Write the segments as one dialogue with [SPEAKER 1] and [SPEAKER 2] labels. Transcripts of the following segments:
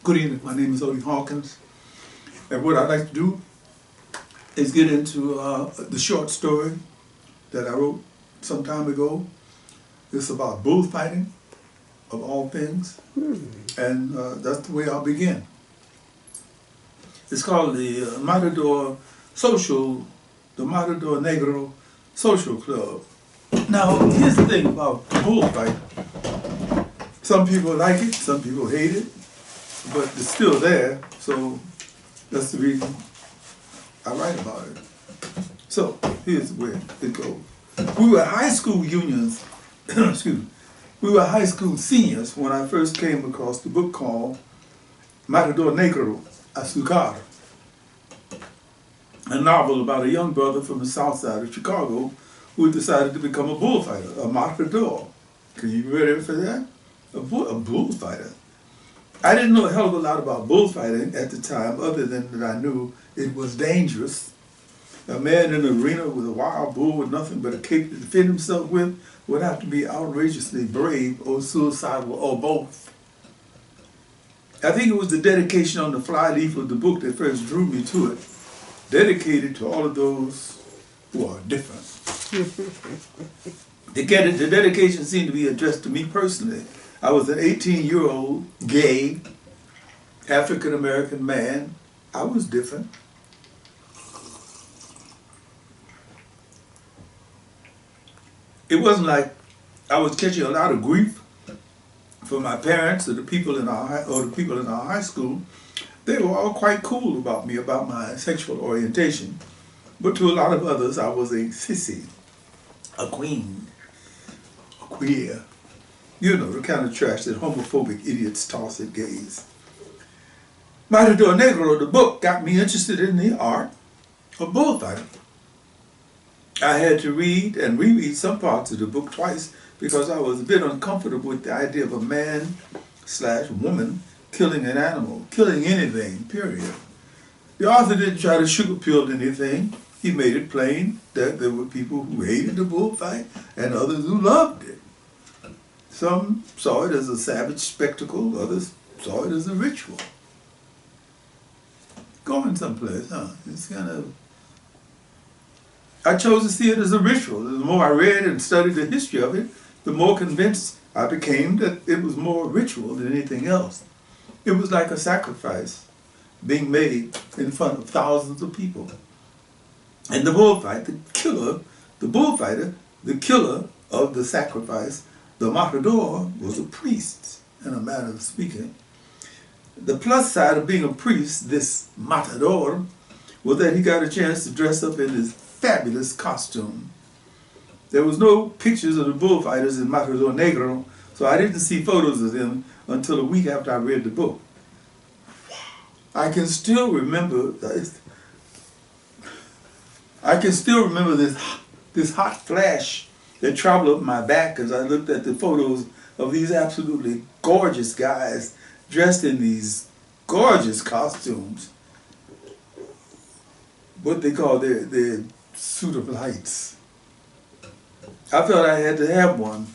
[SPEAKER 1] Good evening, my name is Odie Hawkins, and what I'd like to do is get into the short story that I wrote some time ago. It's about bullfighting, of all things, and that's the way I'll begin. It's called the Matador Negro Social Club. Now, here's the thing about bullfight. Some people like it, some people hate it, but it's still there, so that's the reason I write about it. So, here's where it goes. We were high school unions, excuse me, we were high school seniors when I first came across the book called Matador Negro, Azucar, a novel about a young brother from the Southside of Chicago who decided to become a bullfighter, a matador. Can you be ready for that? A bullfighter. I didn't know a hell of a lot about bullfighting at the time, other than that I knew it was dangerous. A man in an arena with a wild bull with nothing but a cape to defend himself with would have to be outrageously brave or suicidal or both. I think it was the dedication on the flyleaf of the book that first drew me to it, dedicated to all of those who are different. The dedication seemed to be addressed to me personally. I was an 18-year-old gay African-American man. I was different. It wasn't like I was catching a lot of grief from my parents or the people in our high school. They were all quite cool about me, about my sexual orientation. But to a lot of others, I was a sissy, a queen, a queer. You know, the kind of trash that homophobic idiots toss at gays. Matador Negro, the book, got me interested in the art of bullfighting. I had to read and reread some parts of the book twice because I was a bit uncomfortable with the idea of a man/woman killing an animal, killing anything, period. The author didn't try to sugarcoat anything. He made it plain that there were people who hated the bullfight and others who loved it. Some saw it as a savage spectacle, others saw it as a ritual. Going someplace, huh? It's kind of... I chose to see it as a ritual. The more I read and studied the history of it, the more convinced I became that it was more ritual than anything else. It was like a sacrifice being made in front of thousands of people. And the bullfight, the bullfighter, the killer of the sacrifice, the matador, was a priest, in a manner of speaking. The plus side of being a priest, this matador, was that he got a chance to dress up in his fabulous costume. There was no pictures of the bullfighters in Matador Negro, so I didn't see photos of them until a week after I read the book. I can still remember this hot flash that traveled up my back as I looked at the photos of these absolutely gorgeous guys dressed in these gorgeous costumes. What they call their suit of lights. I felt I had to have one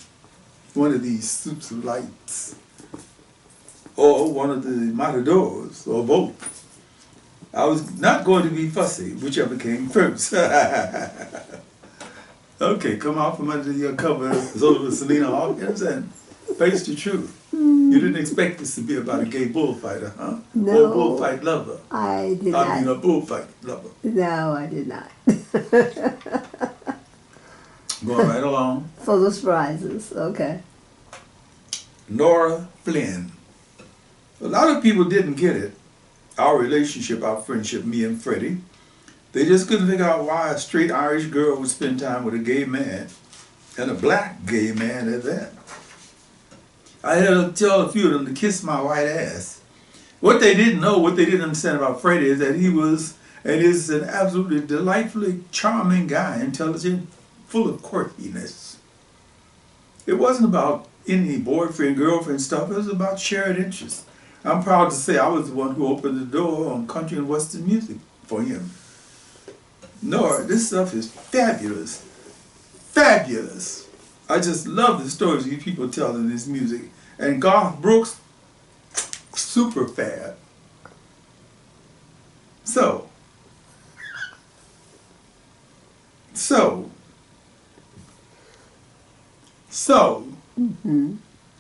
[SPEAKER 1] of these suits of lights, or one of the matadors, or both. I was not going to be fussy, whichever came first. Okay, come out from under your cover, sort of Salena-Hawkins, and face the truth. You didn't expect this to be about a gay bullfighter, huh?
[SPEAKER 2] No.
[SPEAKER 1] Or a bullfight lover.
[SPEAKER 2] I did not.
[SPEAKER 1] I mean, a bullfight lover.
[SPEAKER 2] No, I did not.
[SPEAKER 1] Going right along.
[SPEAKER 2] Full of surprises, okay.
[SPEAKER 1] Nora Flynn. A lot of people didn't get it. Our relationship, our friendship, me and Freddie. They just couldn't figure out why a straight Irish girl would spend time with a gay man, and a black gay man at that. I had to tell a few of them to kiss my white ass. What they didn't know, what they didn't understand about Freddie is that he was and is an absolutely delightfully charming guy, intelligent, full of quirkiness. It wasn't about any boyfriend, girlfriend stuff, it was about shared interests. I'm proud to say I was the one who opened the door on country and western music for him. Nora, this stuff is fabulous. Fabulous. I just love the stories you people tell in this music. And Garth Brooks, super fat. So,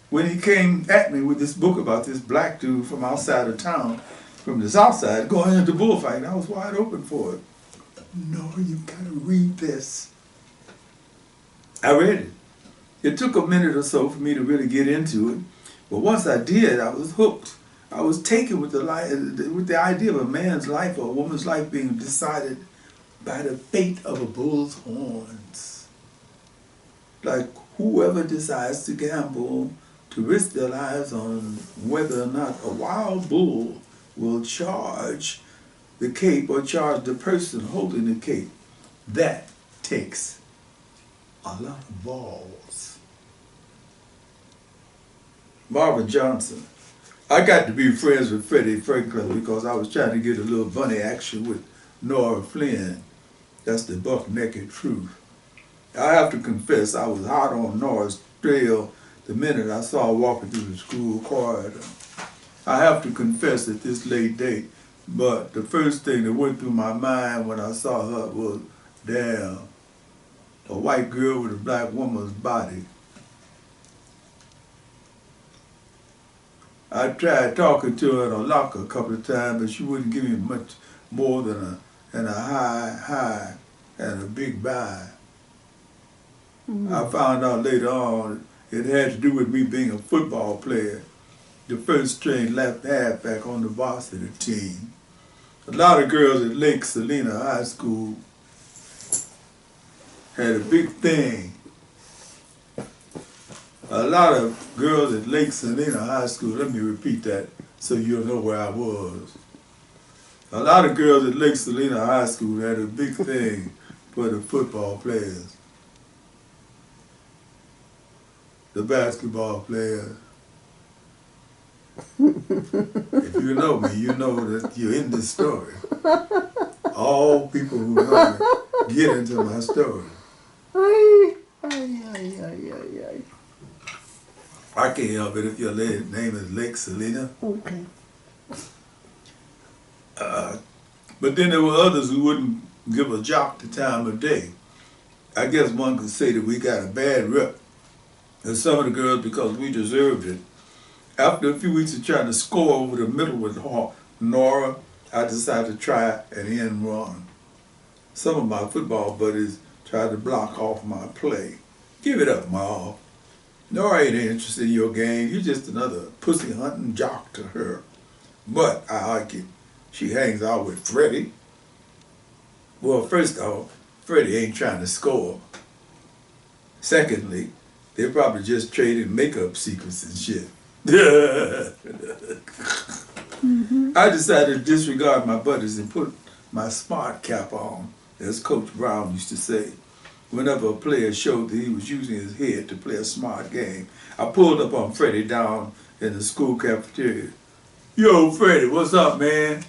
[SPEAKER 1] when he came at me with this book about this black dude from outside of town, from the Southside, going into bullfighting, I was wide open for it. No, you gotta read this. I read it. It took a minute or so for me to really get into it, but once I did, I was hooked. I was taken with the idea of a man's life or a woman's life being decided by the fate of a bull's horns. Like whoever decides to gamble, to risk their lives on whether or not a wild bull will charge the cape or charge the person holding the cape, that takes a lot of balls. Marvin Johnson. I got to be friends with Freddie Franklin because I was trying to get a little bunny action with Nora Flynn. That's the buck-naked truth. I have to confess I was hot on Nora's trail the minute I saw her walking through the school corridor. I have to confess at this late date, but the first thing that went through my mind when I saw her was, damn, a white girl with a black woman's body. I tried talking to her in a locker a couple of times, but she wouldn't give me much more than a hi and a big bye. I found out later on it had to do with me being a football player, the first string left halfback on the varsity team. A lot of girls at Lake Salena High School had a big thing. A lot of girls at Lake Salena High School, let me repeat that so you'll know where I was. A lot of girls at Lake Salena High School had a big thing for the football players, the basketball players. If you know me, you know that you're in this story. All people who know me get into my story. I can't help it if your name is Lake Salena.
[SPEAKER 2] Okay.
[SPEAKER 1] But then there were others who wouldn't give a jock the time of day. I guess one could say that we got a bad rep. And some of the girls, because we deserved it. After a few weeks of trying to score over the middle with Nora, I decided to try an end run. Some of my football buddies tried to block off my play. Give it up, Ma. Nora ain't interested in your game. You're just another pussy hunting jock to her. But I argue, she hangs out with Freddie. Well, first off, Freddie ain't trying to score. Secondly, they're probably just trading makeup secrets and shit. I decided to disregard my buddies and put my smart cap on, as Coach Brown used to say. Whenever a player showed that he was using his head to play a smart game, I pulled up on Freddie down in the school cafeteria. Yo, Freddie, what's up, man?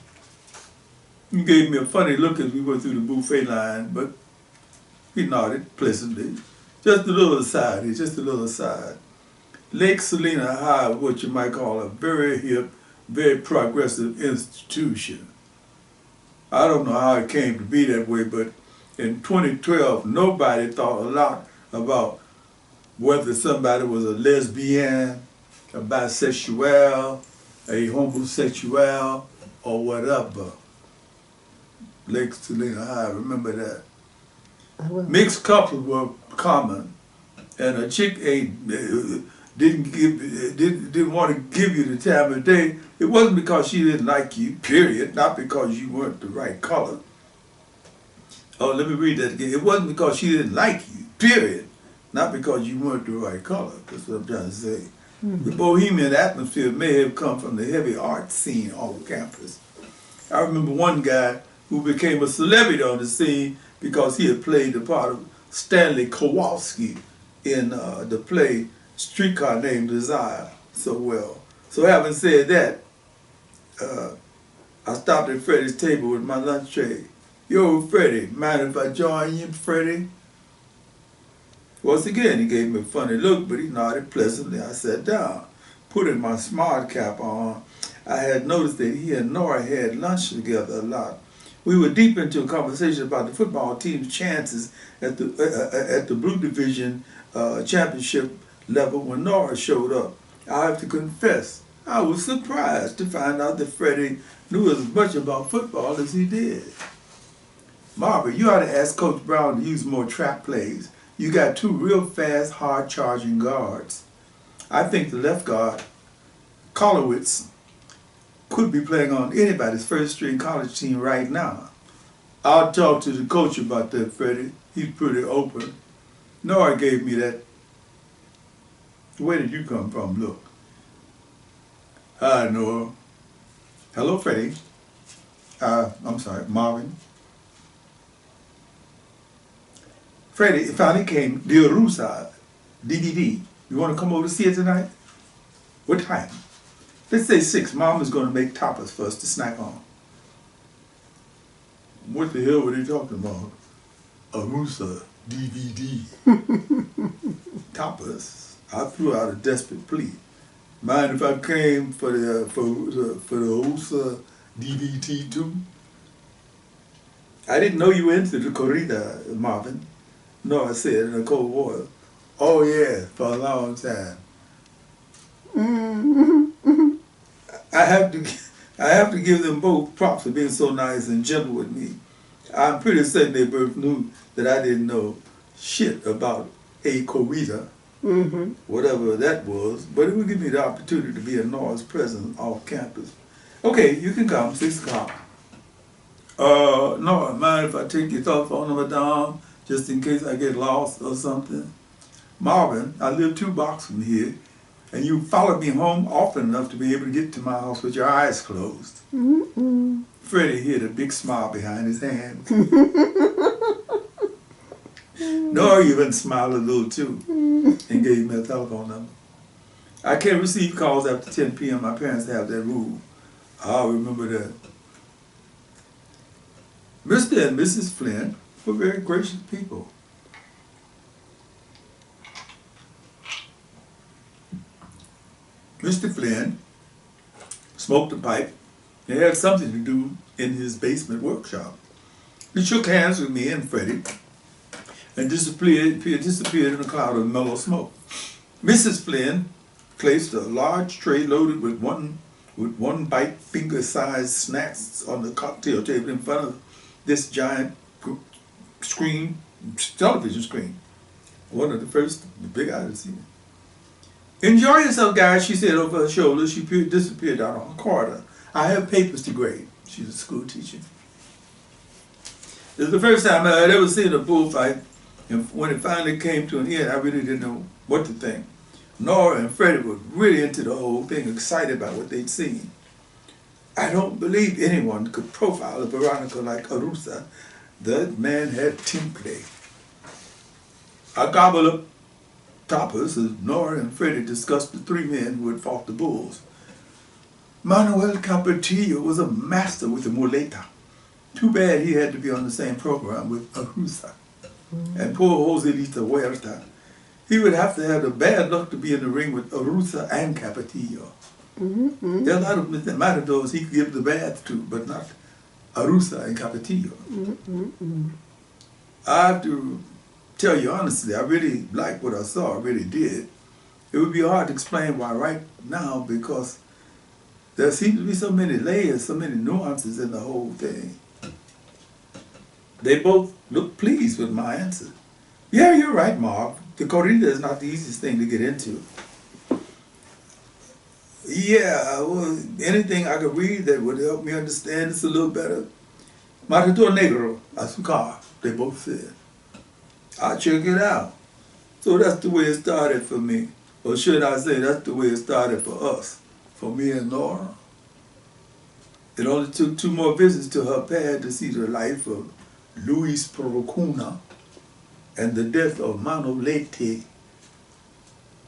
[SPEAKER 1] He gave me a funny look as we went through the buffet line, but he nodded pleasantly. Just a little aside here, just a little aside. Lake Salena High, what you might call a very hip, very progressive institution. I don't know how it came to be that way, but in 2012, nobody thought a lot about whether somebody was a lesbian, a bisexual, a homosexual, or whatever. Lake Salena High, remember that. Mixed couples were common, and a chick didn't want to give you the time of day. It wasn't because she didn't like you, period, not because you weren't the right color. Oh, let me read that again. It wasn't because she didn't like you, period, not because you weren't the right color. That's what I'm trying to say. The bohemian atmosphere may have come from the heavy art scene on campus. I remember one guy who became a celebrity on the scene because he had played the part of Stanley Kowalski in the play Streetcar Named Desire so well. So having said that, I stopped at Freddie's table with my lunch tray. Yo, Freddie, mind if I join you, Freddie? Once again, he gave me a funny look, but he nodded pleasantly. I sat down, putting my smart cap on. I had noticed that he and Nora had lunch together a lot. We were deep into a conversation about the football team's chances at the Blue Division championship level when Nora showed up. I have to confess, I was surprised to find out that Freddie knew as much about football as he did. Marvin, you ought to ask Coach Brown to use more trap plays. You got two real fast, hard-charging guards. I think the left guard, Kolowitz, could be playing on anybody's first-string college team right now. I'll talk to the coach about that, Freddie. He's pretty open. Nora gave me that. Where did you come from? Look. Hi, Nora. Hello, Freddie. I'm sorry, Marvin. Freddie, it finally came. The Arusa DVD. You want to come over to see it tonight? What time? Let's say 6. Mom is going to make tapas for us to snack on. What the hell were they talking about? Arusa DVD. Tapas. I threw out a desperate plea. Mind if I came for the Arusa DVD too? I didn't know you were into the corrida, Marvin. No, I said in a cold water. Oh yeah, for a long time. I have to give them both props for being so nice and gentle with me. I'm pretty certain they both knew that I didn't know shit about a corrida, whatever that was, but it would give me the opportunity to be in Nora's presence off campus. Okay, you can come, 6 o'clock. Nora, mind if I take your telephone number down just in case I get lost or something? Marvin, I live 2 blocks from here, and you followed me home often enough to be able to get to my house with your eyes closed. Freddie hid a big smile behind his hand. Nora even smiled a little too and gave me a telephone number. I can't receive calls after 10 p.m. My parents have that rule. I'll remember that. Mr. and Mrs. Flynn were very gracious people. Mr. Flynn smoked a pipe and had something to do in his basement workshop. He shook hands with me and Freddie and disappeared in a cloud of mellow smoke. Mrs. Flynn placed a large tray loaded with one bite finger-sized snacks on the cocktail table in front of this giant screen, television screen. One of the first big I'd seen. Enjoy yourself, guys, she said over her shoulder. She disappeared out on the corridor. I have papers to grade. She's a school teacher. This is the first time I had ever seen a bullfight, and when it finally came to an end, I really didn't know what to think. Nora and Freddie were really into the whole thing, excited about what they'd seen. I don't believe anyone could profile a Veronica like Arusa. That man had temple. I gobbled up tapas as Nora and Freddie discussed the 3 men who had fought the bulls. Manuel Capetillo was a master with the muleta. Too bad he had to be on the same program with Arusa. And poor Joselito Huerta. He would have to have the bad luck to be in the ring with Arusa and Capetillo. There are a lot of matadors he could give the bath to, but not Arusa and Capetillo. I have to tell you honestly, I really liked what I saw, I really did. It would be hard to explain why right now, because there seems to be so many layers, so many nuances in the whole thing. They both looked pleased with my answer. Yeah, you're right, Mark. The corrida is not the easiest thing to get into. Yeah, well, anything I could read that would help me understand this a little better. Matador Negro, Azucar, they both said. I'll check it out. So that's the way it started for me. Or should I say, that's the way it started for us, for me and Nora. It only took 2 more visits to her pad to see the life of Luis Procuna and the death of Manolete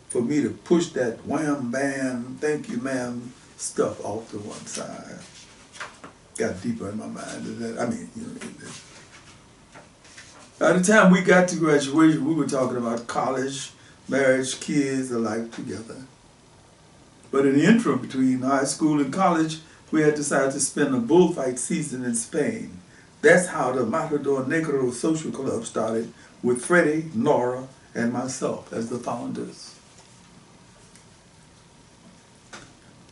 [SPEAKER 1] for me to push that wham, bam, thank you, ma'am stuff off to one side. Got deeper in my mind than that. I mean, you know. By the time we got to graduation, we were talking about college, marriage, kids, a life together. But in the interim between high school and college, we had decided to spend a bullfight season in Spain. That's how the Matador Negro Social Club started, with Freddie, Nora, and myself as the founders.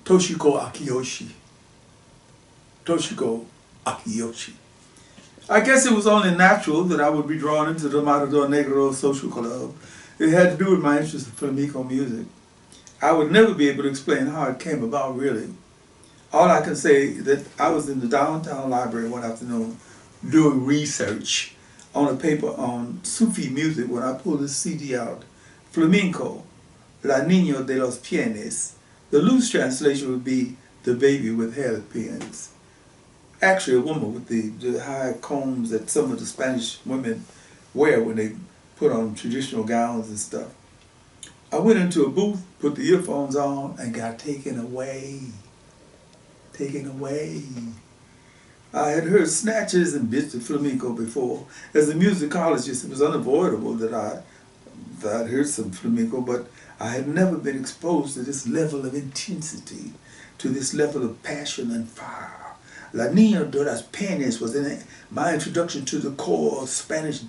[SPEAKER 1] Toshiko Akiyoshi. Toshiko Akiyoshi. I guess it was only natural that I would be drawn into the Matador Negro Social Club. It had to do with my interest in flamenco music. I would never be able to explain how it came about, really. All I can say is that I was in the downtown library one afternoon doing research on a paper on Sufi music when I pulled this CD out, Flamenco, La Niña de los Pienes. The loose translation would be the baby with hairpins. Actually, a woman with the high combs that some of the Spanish women wear when they put on traditional gowns and stuff. I went into a booth, put the earphones on, and got taken away. Taken away. I had heard snatches and bits of flamenco before. As a musicologist, it was unavoidable that I'd heard some flamenco, but I had never been exposed to this level of intensity, to this level of passion and fire. La Niña de las Penas was my introduction to the core of Spanish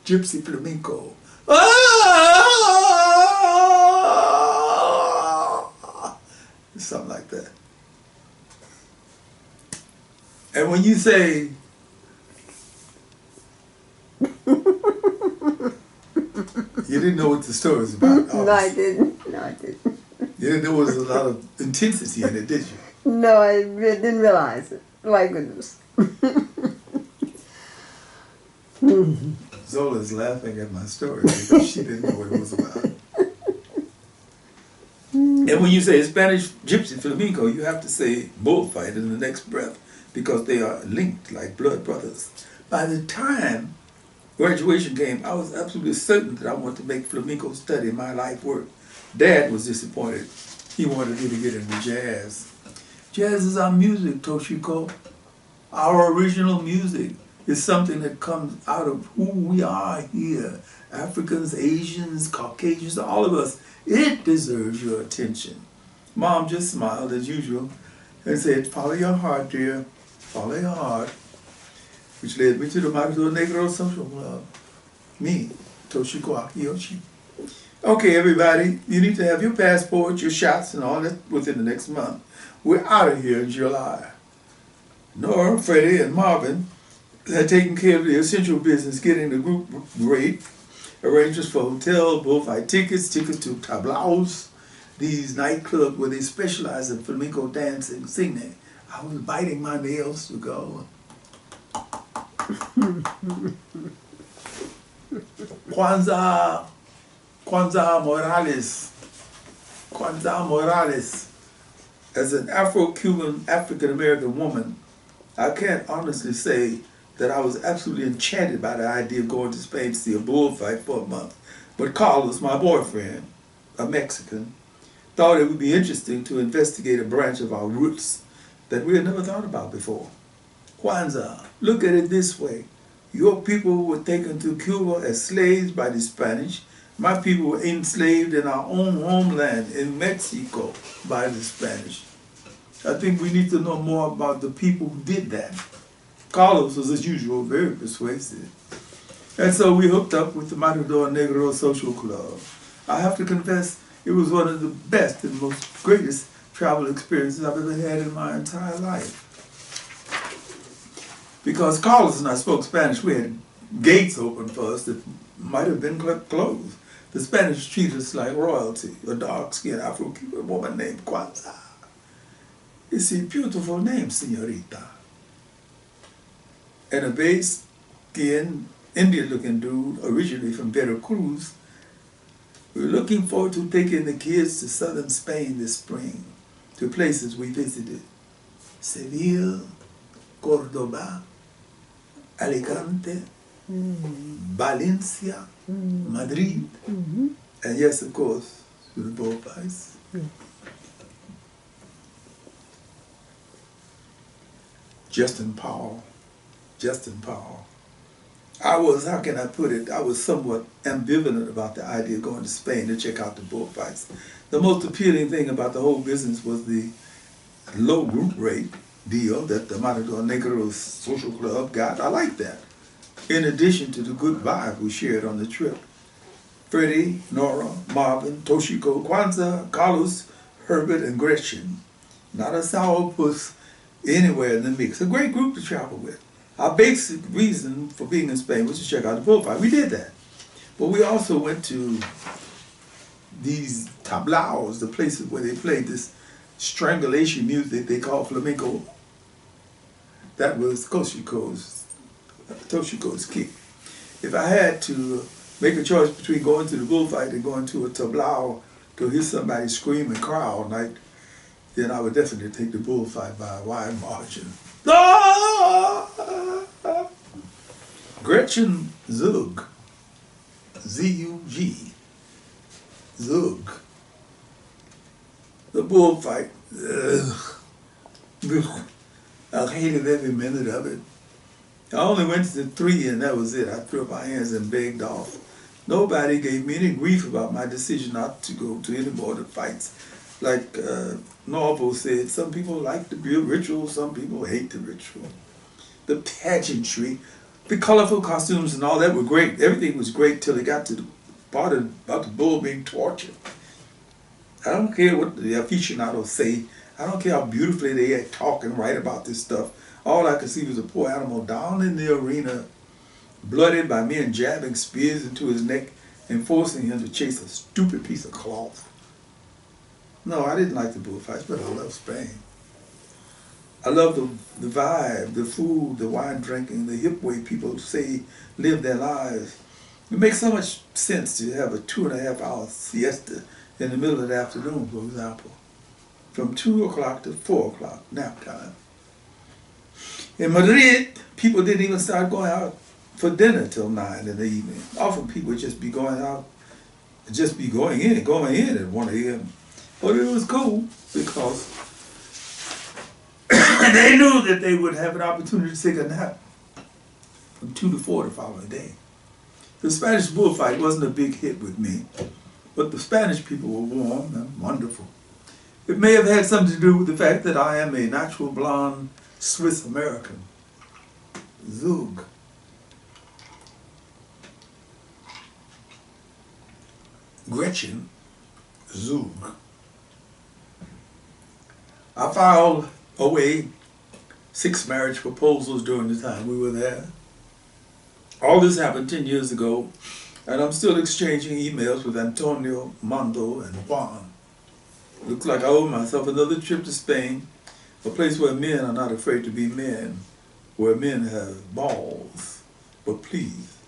[SPEAKER 1] gypsy flamenco. Something like that. And when you say, you didn't know what the story was about.
[SPEAKER 2] No, I didn't. No, I didn't.
[SPEAKER 1] You didn't know there was a lot of intensity in it, did you?
[SPEAKER 2] No, I didn't realize it. My goodness.
[SPEAKER 1] Zola's laughing at my story because she didn't know what it was about. And when you say Spanish gypsy flamenco, you have to say bullfight in the next breath because they are linked like blood brothers. By the time graduation came, I was absolutely certain that I wanted to make flamenco study my life work. Dad was disappointed. He wanted me to get into jazz. Jazz is our music, Toshiko. Our original music is something that comes out of who we are here. Africans, Asians, Caucasians, all of us. It deserves your attention. Mom just smiled as usual and said, follow your heart, dear. Follow your heart. Which led me to the Matador Negro Social Club. Me, Toshiko Akiyoshi. Okay, everybody, you need to have your passport, your shots, and all that within the next month. We're out of here in July. Nora, Freddie, and Marvin had taken care of the essential business, getting the group rate, arrangements for hotel, bullfight tickets to tablaos, these nightclubs where they specialize in flamenco dancing, singing. I was biting my nails to go. Kwanzaa Morales. As an Afro-Cuban, African-American woman, I can't honestly say that I was absolutely enchanted by the idea of going to Spain to see a bullfight for a month. But Carlos, my boyfriend, a Mexican, thought it would be interesting to investigate a branch of our roots that we had never thought about before. Kwanzaa, look at it this way. Your people were taken to Cuba as slaves by the Spanish. My people were enslaved in our own homeland in Mexico by the Spanish. I think we need to know more about the people who did that. Carlos was, as usual, very persuasive. And so we hooked up with the Matador Negro Social Club. I have to confess, it was one of the best and most greatest travel experiences I've ever had in my entire life. Because Carlos and I spoke Spanish, we had gates open for us that might have been closed. The Spanish treated us like royalty, a dark-skinned Afro-Cuban woman named Kwanzaa. It's a beautiful name, señorita. And a base-skinned, Indian-looking dude, originally from Veracruz. We're looking forward to taking the kids to southern Spain this spring, to places we visited. Seville, Cordoba, Alicante, Valencia, Madrid, and yes, of course, to the bullfights. Justin Powell. I was, how can I put it, I was somewhat ambivalent about the idea of going to Spain to check out the bullfights. The most appealing thing about the whole business was the low group rate deal that the Matador Negro social club got. I liked that. In addition to the good vibe we shared on the trip. Freddie, Nora, Marvin, Toshiko, Kwanzaa, Carlos, Herbert, and Gretchen. Not a sourpuss anywhere in the mix. A great group to travel with. Our basic reason for being in Spain was to check out the bullfight. We did that. But we also went to these tablaos, the places where they played this strangulation music they call flamenco. That was Toshiko's kick. If I had to make a choice between going to the bullfight and going to a tablao to hear somebody scream and cry all night, then I would definitely take the bullfight by a wide margin. Gretchen Zug, Z-U-G, Zug. The bullfight, I hated every minute of it. I only went to 3 and that was it. I threw up my hands and begged off. Nobody gave me any grief about my decision not to go to any more of the fights. Like Norval said, some people like the ritual, some people hate the ritual. The pageantry, the colorful costumes and all that were great. Everything was great till it got to the part about the bull being tortured. I don't care what the aficionados say. I don't care how beautifully they talk and write about this stuff. All I could see was a poor animal down in the arena, blooded by men jabbing spears into his neck and forcing him to chase a stupid piece of cloth. No, I didn't like the bullfights, but I love Spain. I love the vibe, the food, the wine drinking, the hip way people say live their lives. It makes so much sense to have a 2.5-hour siesta in the middle of the afternoon, for example, from 2 o'clock to 4 o'clock, nap time. In Madrid, people didn't even start going out for dinner till 9 in the evening. Often people would just be going out, going in at 1 a.m. But it was cool because they knew that they would have an opportunity to take a nap from 2 to 4 the following day. The Spanish bullfight wasn't a big hit with me, but the Spanish people were warm and wonderful. It may have had something to do with the fact that I am a natural blonde Swiss American. Zug. Gretchen Zug. I filed away 6 marriage proposals during the time we were there. All this happened 10 years ago, and I'm still exchanging emails with Antonio, Mondo, and Juan. Looks like I owe myself another trip to Spain, a place where men are not afraid to be men, where men have balls, but please,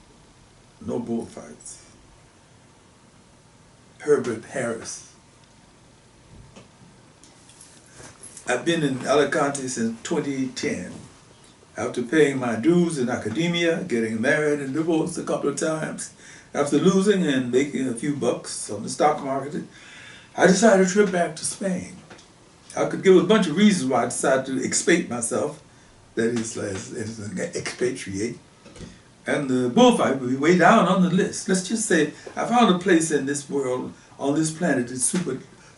[SPEAKER 1] no bullfights. Herbert Harris. I've been in Alicante since 2010. After paying my dues in academia, getting married and divorced a couple of times, after losing and making a few bucks on the stock market, I decided to trip back to Spain. I could give a bunch of reasons why I decided to expatriate myself, that is, as an expatriate. And the bullfight would be way down on the list. Let's just say I found a place in this world, on this planet, that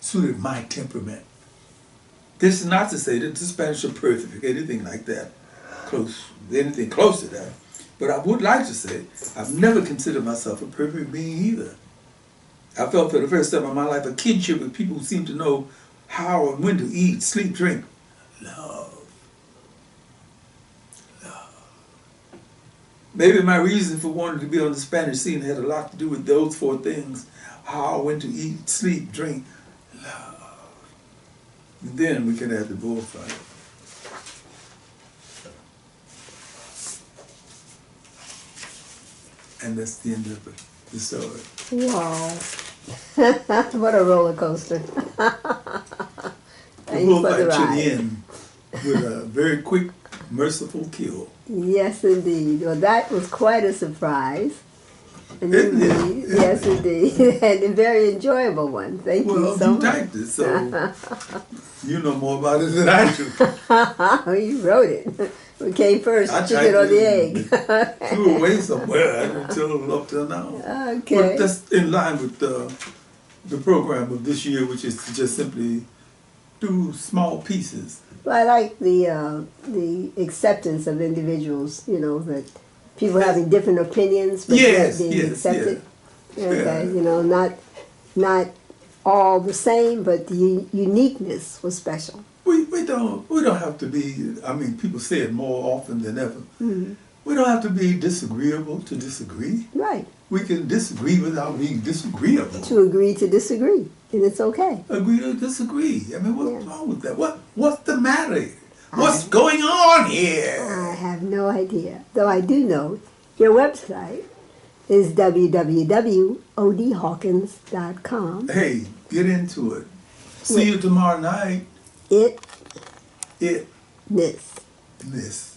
[SPEAKER 1] suited my temperament. This is not to say that the Spanish are perfect, anything like that, anything close to that. But I would like to say I've never considered myself a perfect being either. I felt for the first time in my life a kinship with people who seem to know how and when to eat, sleep, drink, love. Maybe my reason for wanting to be on the Spanish scene had a lot to do with those 4 things: how, when to eat, sleep, drink, love. And then we can have the bullfight. And that's the end of the story.
[SPEAKER 2] Wow. What a roller coaster.
[SPEAKER 1] The bullfight should end with a very quick, merciful kill.
[SPEAKER 2] Yes, indeed. Well, that was quite a surprise. Indeed. Yes, indeed. And a very enjoyable one. Thank you so much.
[SPEAKER 1] Typed it, so you know more about it than I do.
[SPEAKER 2] You wrote it. What came first,
[SPEAKER 1] I
[SPEAKER 2] chicken or the egg?
[SPEAKER 1] Threw away somewhere until up till now.
[SPEAKER 2] Okay.
[SPEAKER 1] But that's in line with the program of this year, which is to just simply do small pieces.
[SPEAKER 2] Well, I like the acceptance of individuals, that people having different opinions, but yet being accepted. Okay, not all the same, but the uniqueness was special.
[SPEAKER 1] We don't have to be. I mean, people say it more often than ever.
[SPEAKER 2] Mm-hmm.
[SPEAKER 1] We don't have to be disagreeable to disagree.
[SPEAKER 2] Right.
[SPEAKER 1] We can disagree without being disagreeable.
[SPEAKER 2] To agree to disagree, and it's okay.
[SPEAKER 1] Agree to disagree. I mean, what's wrong with that? What's the matter? What's going on here?
[SPEAKER 2] I have no idea. Though I do know your website is www.odiehawkins.com.
[SPEAKER 1] Hey, get into it. See you tomorrow night.
[SPEAKER 2] This.